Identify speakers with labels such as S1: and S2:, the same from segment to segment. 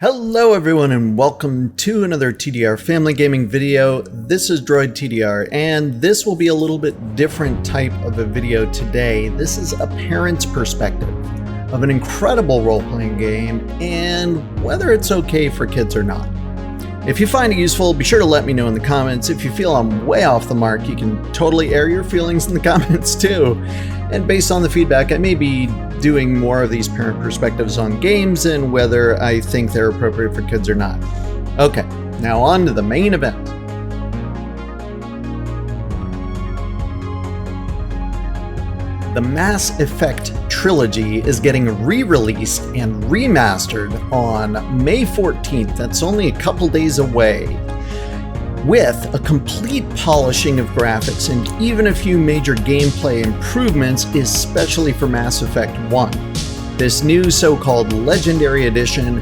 S1: Hello everyone and welcome to another TDR family gaming video. This is DroydTDR and this will be a little bit different type of a video today. This is a parent's perspective of an incredible role-playing game and whether it's okay for kids or not. If you find it useful, be sure to let me know in the comments. If you feel I'm way off the mark, you can totally air your feelings in the comments too. And based on the feedback, I may be doing more of these parent perspectives on games and whether I think they're appropriate for kids or not. Okay, now on to the main event. The Mass Effect Trilogy is getting re-released and remastered on May 14th. That's only a couple days away, with a complete polishing of graphics and even a few major gameplay improvements, especially for Mass Effect 1. This new so-called Legendary Edition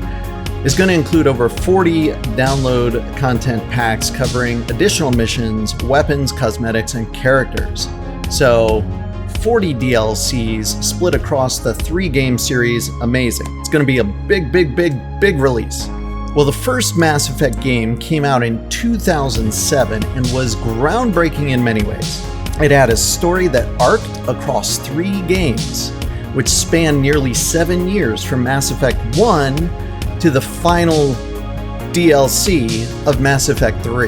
S1: is going to include over 40 download content packs covering additional missions, weapons, cosmetics, and characters. So 40 DLCs split across the 3-game series. Amazing. It's going to be a big release. Well, the first Mass Effect game came out in 2007 and was groundbreaking in many ways. It had a story that arced across 3 games, which spanned nearly 7 years from Mass Effect 1 to the final DLC of Mass Effect 3.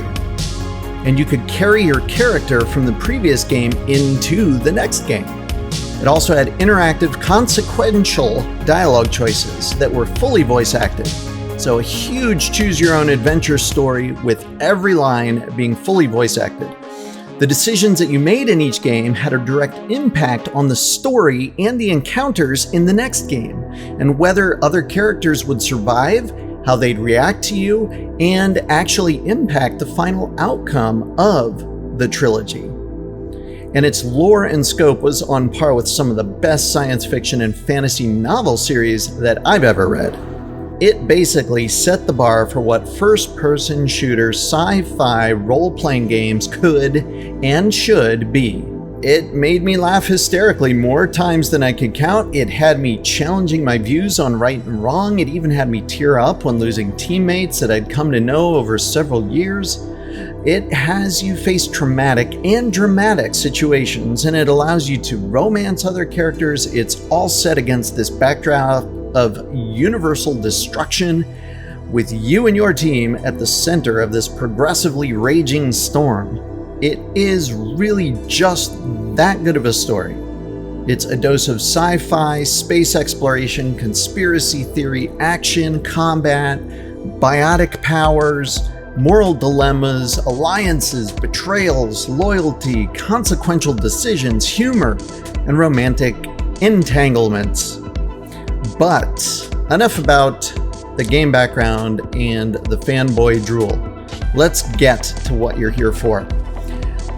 S1: And you could carry your character from the previous game into the next game. It also had interactive, consequential dialogue choices that were fully voice acted. So a huge choose-your-own-adventure story with every line being fully voice acted. The decisions that you made in each game had a direct impact on the story and the encounters in the next game, and whether other characters would survive, how they'd react to you, and actually impact the final outcome of the trilogy. And its lore and scope was on par with some of the best science fiction and fantasy novel series that I've ever read. It basically set the bar for what first-person shooter sci-fi role-playing games could and should be. It made me laugh hysterically more times than I could count. It had me challenging my views on right and wrong. It even had me tear up when losing teammates that I'd come to know over several years. It has you face traumatic and dramatic situations, and it allows you to romance other characters. It's all set against this backdrop of universal destruction, with you and your team at the center of this progressively raging storm. It is really just that good of a story. It's a dose of sci-fi, space exploration, conspiracy theory, action, combat, biotic powers, moral dilemmas, alliances, betrayals, loyalty, consequential decisions, humor, and romantic entanglements. But enough about the game background and the fanboy drool. Let's get to what you're here for.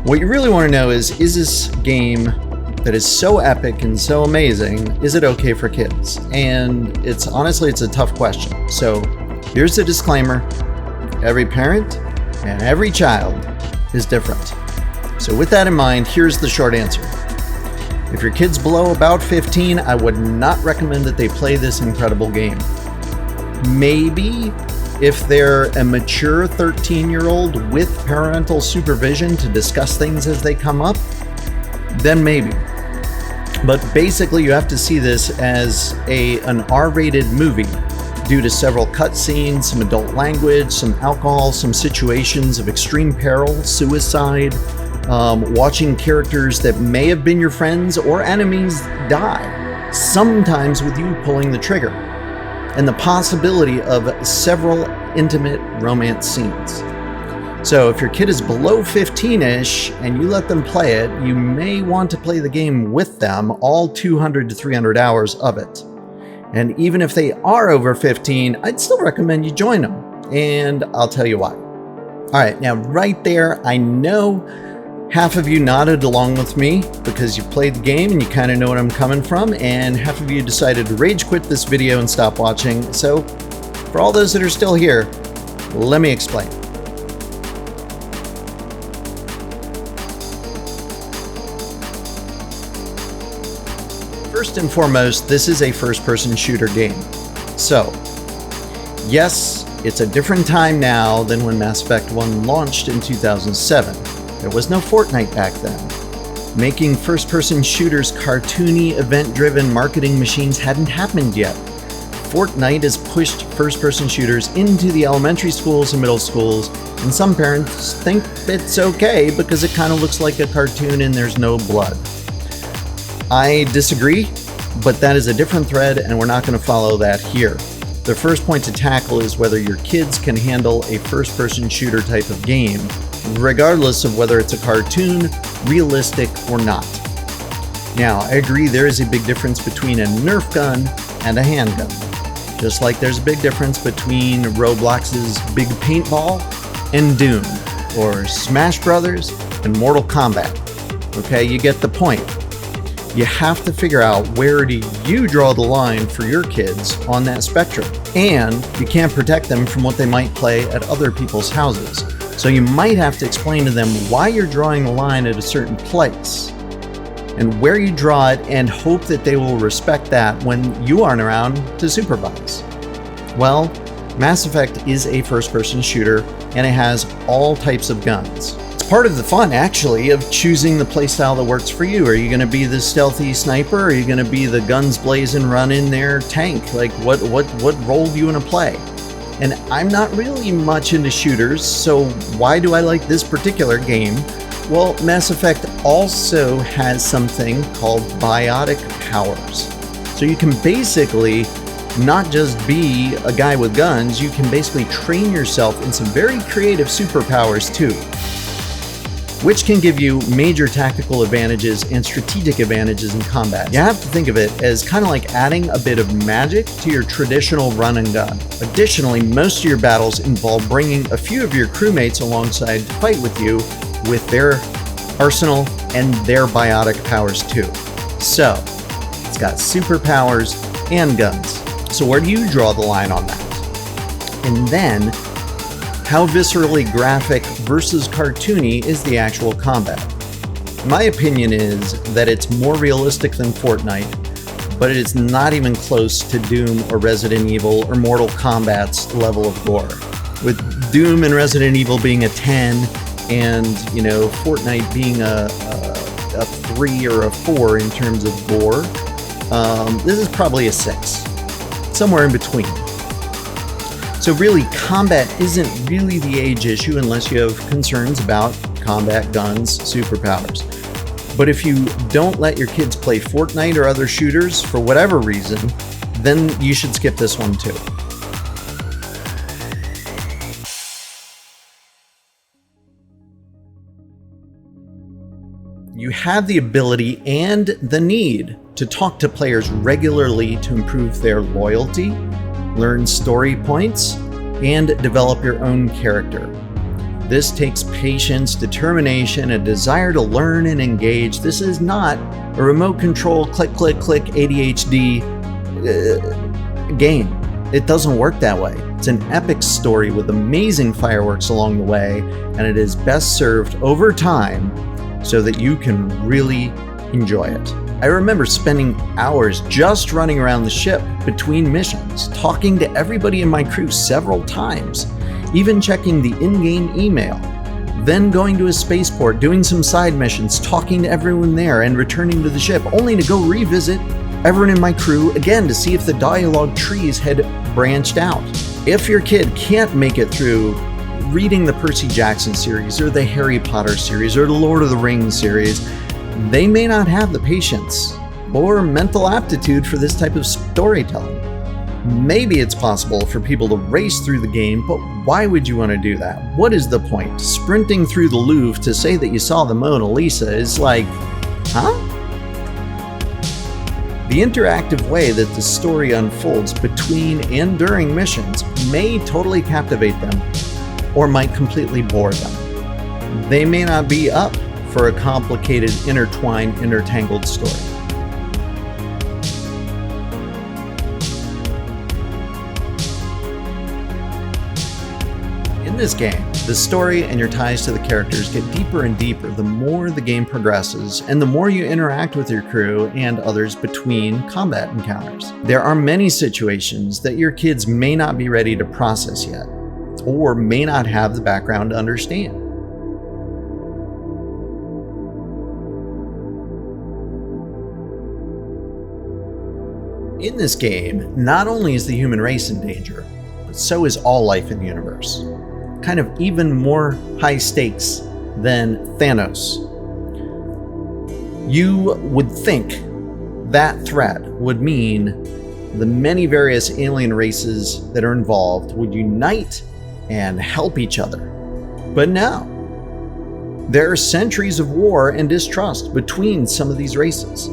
S1: What you really want to know is this game that is so epic and so amazing, is it okay for kids? And it's a tough question. So here's the disclaimer. Every parent and every child is different. So with that in mind, here's the short answer. If your kid's below about 15, I would not recommend that they play this incredible game. Maybe if they're a mature 13-year-old with parental supervision to discuss things as they come up, then maybe. But basically you have to see this as an R-rated movie due to several cutscenes, some adult language, some alcohol, some situations of extreme peril, suicide, watching characters that may have been your friends or enemies die, sometimes with you pulling the trigger, and the possibility of several intimate romance scenes. So if your kid is below 15-ish and you let them play it, you may want to play the game with them, all 200 to 300 hours of it. And even if they are over 15, I'd still recommend you join them, and I'll tell you why. All right, now right there, I know half of you nodded along with me because you played the game and you kind of know what I'm coming from, and half of you decided to rage quit this video and stop watching. So for all those that are still here, let me explain. First and foremost, this is a first-person shooter game. So Yes, it's a different time now than when Mass Effect 1 launched in 2007. There was no Fortnite back then. Making first-person shooters cartoony, event-driven marketing machines hadn't happened yet. Fortnite has pushed first-person shooters into the elementary schools and middle schools, and some parents think it's okay because it kind of looks like a cartoon and there's no blood. I disagree, but that is a different thread and we're not going to follow that here. The first point to tackle is whether your kids can handle a first-person shooter type of game, regardless of whether it's a cartoon, realistic, or not. Now, I agree there is a big difference between a Nerf gun and a handgun. Just like there's a big difference between Roblox's Big Paintball and Doom, or Smash Brothers and Mortal Kombat. Okay, you get the point. You have to figure out where do you draw the line for your kids on that spectrum. And you can't protect them from what they might play at other people's houses. So you might have to explain to them why you're drawing the line at a certain place and where you draw it, and hope that they will respect that when you aren't around to supervise. Well, Mass Effect is a first-person shooter and it has all types of guns. Part of the fun, actually, of choosing the playstyle that works for you. Are you going to be the stealthy sniper? Or are you going to be the guns blazing, run in there tank? Like, what role do you want to play? And I'm not really much into shooters, so why do I like this particular game? Well, Mass Effect also has something called biotic powers. So you can basically not just be a guy with guns, you can basically train yourself in some very creative superpowers too, which can give you major tactical advantages and strategic advantages in combat. You have to think of it as kind of like adding a bit of magic to your traditional run and gun. Additionally, most of your battles involve bringing a few of your crewmates alongside to fight with you with their arsenal and their biotic powers too. So, it's got superpowers and guns. So where do you draw the line on that? And then, how viscerally graphic versus cartoony is the actual combat? My opinion is that it's more realistic than Fortnite, but it is not even close to Doom or Resident Evil or Mortal Kombat's level of gore. With Doom and Resident Evil being a 10, and Fortnite being a 3 or a 4 in terms of gore, this is probably a 6, somewhere in between. So really, combat isn't really the age issue unless you have concerns about combat, guns, superpowers. But if you don't let your kids play Fortnite or other shooters for whatever reason, then you should skip this one too. You have the ability and the need to talk to players regularly to improve their loyalty, learn story points, and develop your own character. This takes patience, determination, a desire to learn and engage. This is not a remote control click, click, click ADHD game. It doesn't work that way. It's an epic story with amazing fireworks along the way, and it is best served over time so that you can really enjoy it. I remember spending hours just running around the ship between missions, talking to everybody in my crew several times, even checking the in-game email, then going to a spaceport, doing some side missions, talking to everyone there, and returning to the ship, only to go revisit everyone in my crew again to see if the dialogue trees had branched out. If your kid can't make it through reading the Percy Jackson series, or the Harry Potter series, or the Lord of the Rings series, they may not have the patience or mental aptitude for this type of storytelling. Maybe it's possible for people to race through the game, but why would you want to do that? What is the point? Sprinting through the Louvre to say that you saw the Mona Lisa is like, huh? The interactive way that the story unfolds between and during missions may totally captivate them, or might completely bore them. They may not be up for a complicated, intertwined, intertangled story. In In this game, the story and your ties to the characters get deeper and deeper the more the game progresses and the more you interact with your crew and others between combat encounters. There are many situations that your kids may not be ready to process yet, or may not have the background to understand. In this game, not only is the human race in danger, but so is all life in the universe. Kind of even more high stakes than Thanos. You would think that threat would mean the many various alien races that are involved would unite and help each other. But no. There are centuries of war and distrust between some of these races.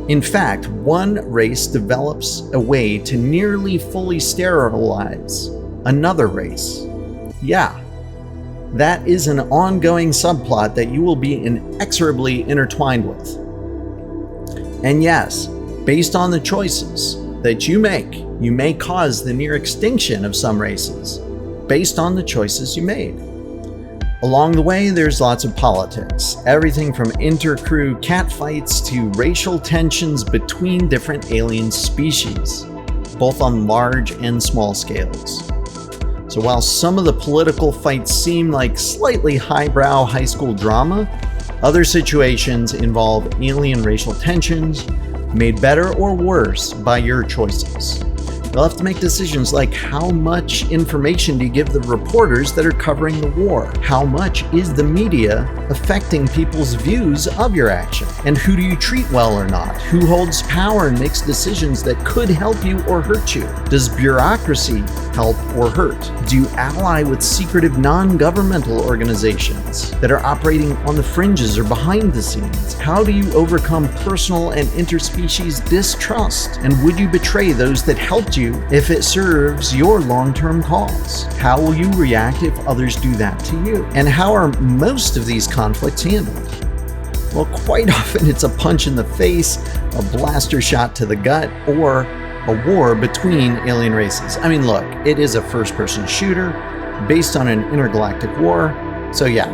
S1: In fact, one race develops a way to nearly fully sterilize another race. Yeah, that is an ongoing subplot that you will be inexorably intertwined with. And yes, based on the choices that you may cause the near extinction of some races, based on the choices you made. Along the way, there's lots of politics, everything from inter-crew catfights to racial tensions between different alien species, both on large and small scales. So while some of the political fights seem like slightly highbrow high school drama, other situations involve alien racial tensions, made better or worse by your choices. You'll have to make decisions like how much information do you give the reporters that are covering the war? How much is the media affecting people's views of your action? And who do you treat well or not? Who holds power and makes decisions that could help you or hurt you? Does bureaucracy help or hurt? Do you ally with secretive non-governmental organizations that are operating on the fringes or behind the scenes? How do you overcome personal and interspecies distrust? And would you betray those that helped you if it serves your long-term cause? How will you react if others do that to you? And how are most of these conflicts handled? Well, quite often it's a punch in the face, a blaster shot to the gut, or a war between alien races. I mean, look, it is a first-person shooter based on an intergalactic war, so yeah,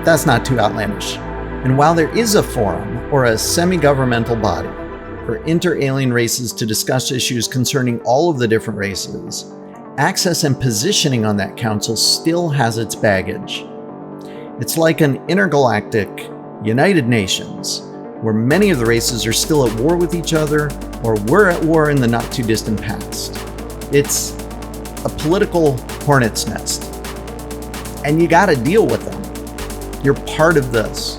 S1: that's not too outlandish. And while there is a forum or a semi-governmental body for inter-alien races to discuss issues concerning all of the different races, access and positioning on that council still has its baggage. It's like an intergalactic United Nations, where many of the races are still at war with each other or were at war in the not-too-distant past. It's a political hornet's nest, and you gotta deal with them. You're part of this.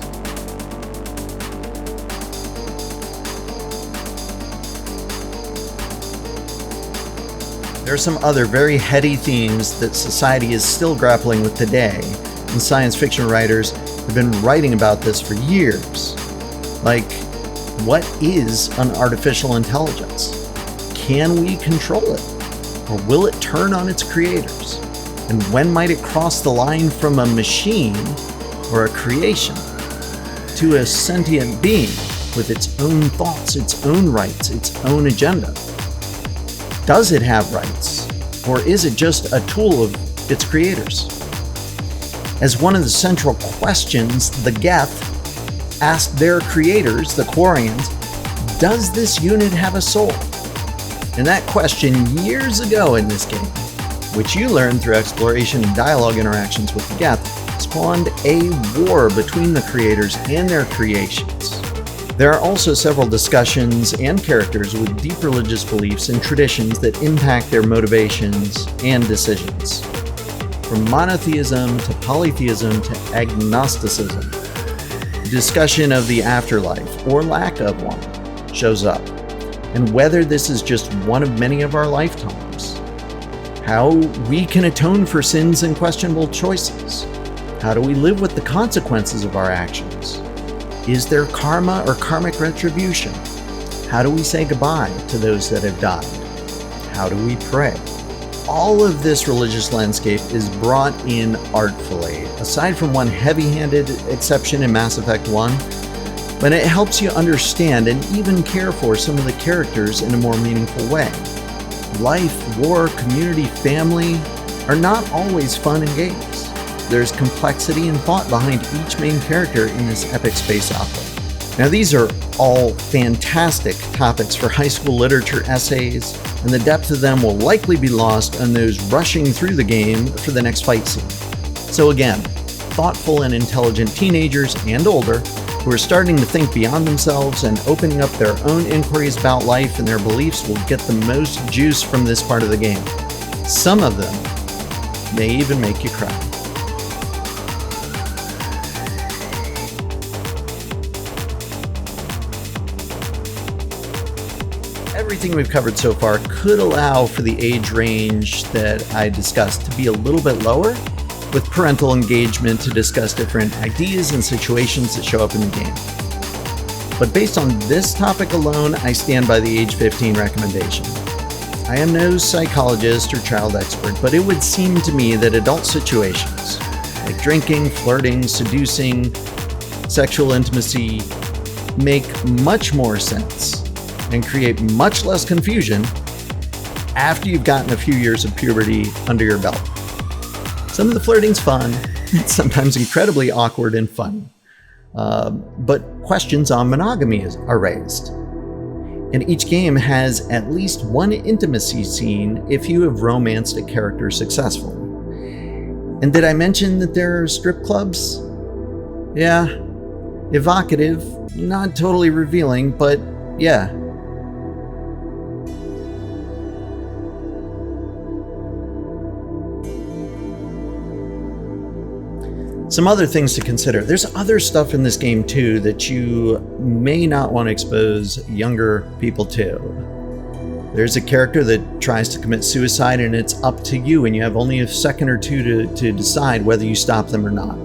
S1: There are some other very heady themes that society is still grappling with today, and science fiction writers have been writing about this for years. Like, what is an artificial intelligence? Can we control it? Or will it turn on its creators? And when might it cross the line from a machine or a creation to a sentient being with its own thoughts, its own rights, its own agenda? Does it have rights? Or is it just a tool of its creators? As one of the central questions, the Geth asked their creators, the Quarians, does this unit have a soul? And that question years ago in this game, which you learned through exploration and dialogue interactions with the Geth, spawned a war between the creators and their creations. There are also several discussions and characters with deep religious beliefs and traditions that impact their motivations and decisions. From monotheism to polytheism to agnosticism, the discussion of the afterlife, or lack of one, shows up, and whether this is just one of many of our lifetimes. How we can atone for sins and questionable choices. How do we live with the consequences of our actions? Is there karma or karmic retribution? How do we say goodbye to those that have died? How do we pray? All of this religious landscape is brought in artfully, aside from one heavy-handed exception in Mass Effect 1, but it helps you understand and even care for some of the characters in a more meaningful way. Life, war, community, family are not always fun in games. There's complexity and thought behind each main character in this epic space opera. Now these are all fantastic topics for high school literature essays, and the depth of them will likely be lost on those rushing through the game for the next fight scene. So again, thoughtful and intelligent teenagers and older who are starting to think beyond themselves and opening up their own inquiries about life and their beliefs will get the most juice from this part of the game. Some of them may even make you cry. Everything we've covered so far could allow for the age range that I discussed to be a little bit lower, with parental engagement to discuss different ideas and situations that show up in the game. But based on this topic alone, I stand by the age 15 recommendation. I am no psychologist or child expert, but it would seem to me that adult situations, like drinking, flirting, seducing, sexual intimacy, make much more sense and create much less confusion after you've gotten a few years of puberty under your belt. Some of the flirting's fun, sometimes incredibly awkward and funny, but questions on monogamy are raised. And each game has at least one intimacy scene if you have romanced a character successfully. And did I mention that there are strip clubs? Yeah, evocative, not totally revealing, but yeah. Some other things to consider. There's other stuff in this game too that you may not want to expose younger people to. There's a character that tries to commit suicide and it's up to you, and you have only a second or two to decide whether you stop them or not.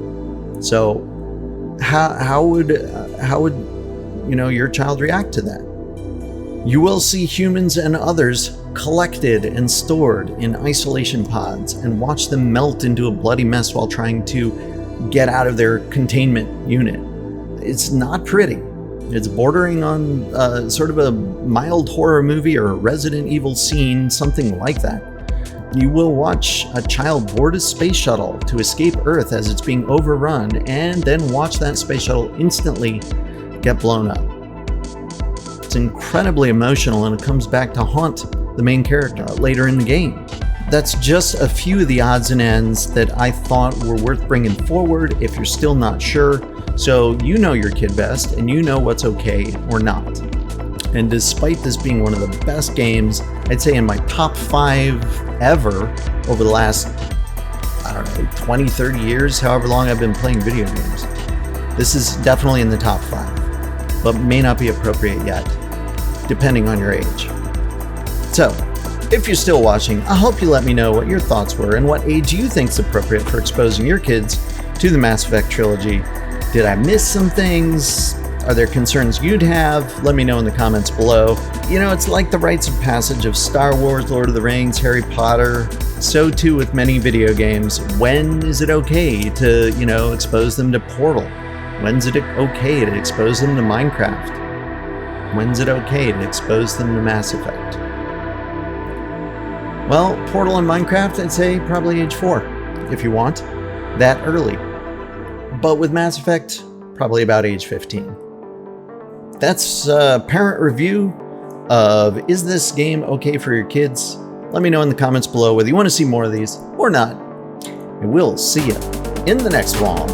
S1: So how would your child react to that? You will see humans and others collected and stored in isolation pods and watch them melt into a bloody mess while trying to get out of their containment unit. It's not pretty. It's bordering on sort of a mild horror movie or a Resident Evil scene, something like that. You will watch a child board a space shuttle to escape Earth as it's being overrun, and then watch that space shuttle instantly get blown up. It's incredibly emotional, and it comes back to haunt the main character later in the game. That's just a few of the odds and ends that I thought were worth bringing forward if you're still not sure, so you know your kid best and you know what's okay or not. And despite this being one of the best games, I'd say in my top 5 ever over the last, 20, 30 years, however long I've been playing video games, this is definitely in the top 5, but may not be appropriate yet, depending on your age. So, if you're still watching, I hope you let me know what your thoughts were and what age you think is appropriate for exposing your kids to the Mass Effect Trilogy. Did I miss some things? Are there concerns you'd have? Let me know in the comments below. You know, it's like the rites of passage of Star Wars, Lord of the Rings, Harry Potter. So too with many video games. When is it okay to, expose them to Portal? When's it okay to expose them to Minecraft? When's it okay to expose them to Mass Effect? Well, Portal and Minecraft, I'd say probably age 4, if you want, that early. But with Mass Effect, probably about age 15. That's a parent review of Is This Game Okay for Your Kids? Let me know in the comments below whether you want to see more of these or not. And we'll see you in the next one.